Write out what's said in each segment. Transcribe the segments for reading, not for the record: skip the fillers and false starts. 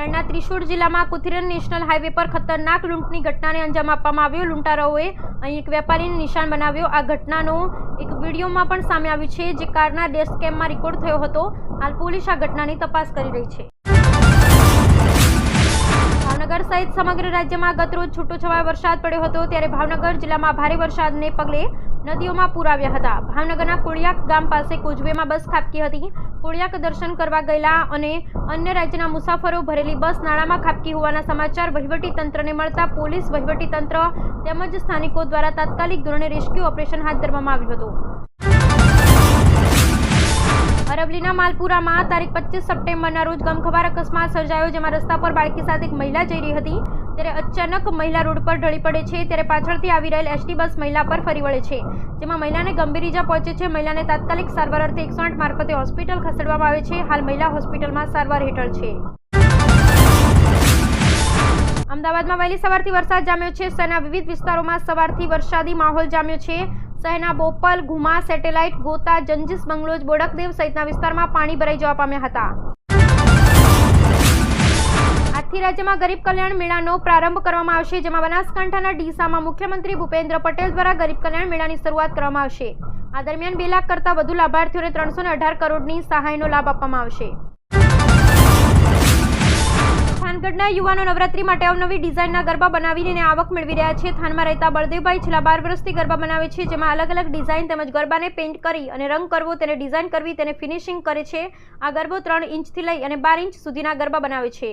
કેરળના ત્રિશુર જિલ્લામાં કુથિરન national highway પર ખતરનાક લૂંટની ઘટનાને અંજામ આપવામાં આવ્યો। લૂંટારાઓએ અહીં એક વેપારીને નિશાન બનાવ્યો। આ ઘટનાનો એક વિડીયોમાં પણ સામે આવ્યું છે, જે કારના ડેશ કેમમાં રેકોર્ડ થયો હતો। હાલ પોલીસ આ ઘટનાની તપાસ કરી રહી છે। ભાવનગર સહિત સમગ્ર રાજ્યમાં ગતરોજ છૂટોછવાયો વરસાદ પડ્યો હતો, ત્યારે ભાવનગર જિલ્લામાં ભારે વરસાદને પગલે નદીઓમાં પૂર આવ્યા હતા। ભાવનગરના કોળિયાક ગામ પાસે કોઝવેમાં બસ ખાબકી હતી। કોળિયાક દર્શન કરવા ગયેલા અને અન્ય રાજ્યના મુસાફરો ભરેલી બસ નાળામાં ખાબકી હોવાના સમાચાર વહીવટી તંત્રને મળતા પોલીસ, વહીવટી તંત્ર તેમજ સ્થાનિકો દ્વારા તાત્કાલિક ધોરણે રેસ્ક્યુ ઓપરેશન હાથ ધરવામાં આવ્યું હતું। અરવલ્લીના માલપુરામાં તારીખ 25 સપ્ટેમ્બરના રોજ ગમખ્વાર અકસ્માત સર્જાયો, જેમાં રસ્તા પર બાળકી સાથે એક મહિલા જઈ રહી હતી, ત્યારે અચાનક મહિલા રોડ પર ઢળી પડે છે, ત્યારે પાછળથી આવી રહેલ એસટી બસ મહિલા પર ફરી વળે છે, જેમાં મહિલાને ગંભીર ઈજા પહોંચે છે। મહિલાને તાત્કાલિક સારવાર અર્થે 108 મારફતે હોસ્પિટલ ખસેડવામાં આવે છે। હાલ મહિલા હોસ્પિટલમાં સારવાર હેઠળ છે। અમદાવાદમાં વહેલી સવારથી વરસાદ જામ્યો છે। શહેરના વિવિધ વિસ્તારોમાં સવારથી વરસાદી માહોલ જામ્યો છે। શહેરના બોપલ, ઘુમા, સેટેલાઇટ, ગોતા, જંજીસ બંગલોજ, બોડકદેવ સહિતના વિસ્તારમાં પાણી ભરાઈ જવા પામ્યા હતા। આજથી રાજ્યમાં ગરીબ કલ્યાણ મેળાનો પ્રારંભ કરવામાં આવશે, જેમાં બનાસકાંઠાના ડીસામાં મુખ્યમંત્રી ભૂપેન્દ્ર પટેલ દ્વારા ગરીબ કલ્યાણ મેળાની શરૂઆત કરવામાં આવશે। આ દરમિયાન 2 લાખ કરતાં વધુ લાભાર્થીઓને 318 કરોડની સહાયનો લાભ આપવામાં આવશે। થાનગઢના યુવાનો નવરાત્રી માટે અવનવી ડિઝાઇનના ગરબા બનાવીને આવક મેળવી રહ્યા છે। થાનમાં રહેતા બળદેવભાઈ છેલ્લા 12 વર્ષથી ગરબા બનાવે છે, જેમાં અલગ અલગ ડિઝાઇન તેમજ ગરબાને પેઇન્ટ કરી અને રંગ કરવો, તેને ડિઝાઇન કરવી, તેને ફિનિશિંગ કરે છે। આ ગરબો 3 ઇંચથી લઈ અને 12 ઇંચ સુધીના ગરબા બનાવે છે।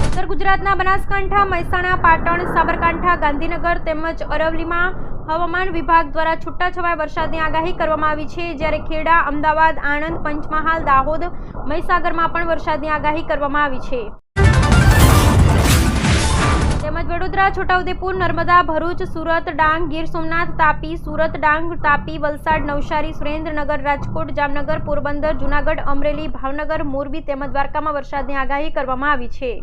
ઉત્તર ગુજરાતના બનાસકાંઠા, મહેસાણા, પાટણ, સાબરકાંઠા, ગાંધીનગર તેમજ અરવલ્લીમાં હવામાન વિભાગ દ્વારા છૂટાછવાયા વરસાદની આગાહી કરવામાં આવી છે, જ્યારે ખેડા, અમદાવાદ, આણંદ, પંચમહાલ, દાહોદ, મહીસાગરમાં પણ વરસાદની આગાહી કરવામાં આવી છે। તેમજ વડોદરા, છોટાઉદેપુર, નર્મદા, ભરૂચ, સુરત, ડાંગ, ગીર સોમનાથ, તાપી, સુરત, ડાંગ, તાપી, વલસાડ, નવસારી, સુરેન્દ્રનગર, રાજકોટ, જામનગર, પોરબંદર, જૂનાગઢ, અમરેલી, ભાવનગર, મોરબી તેમજ દ્વારકામાં વરસાદની આગાહી કરવામાં આવી છે।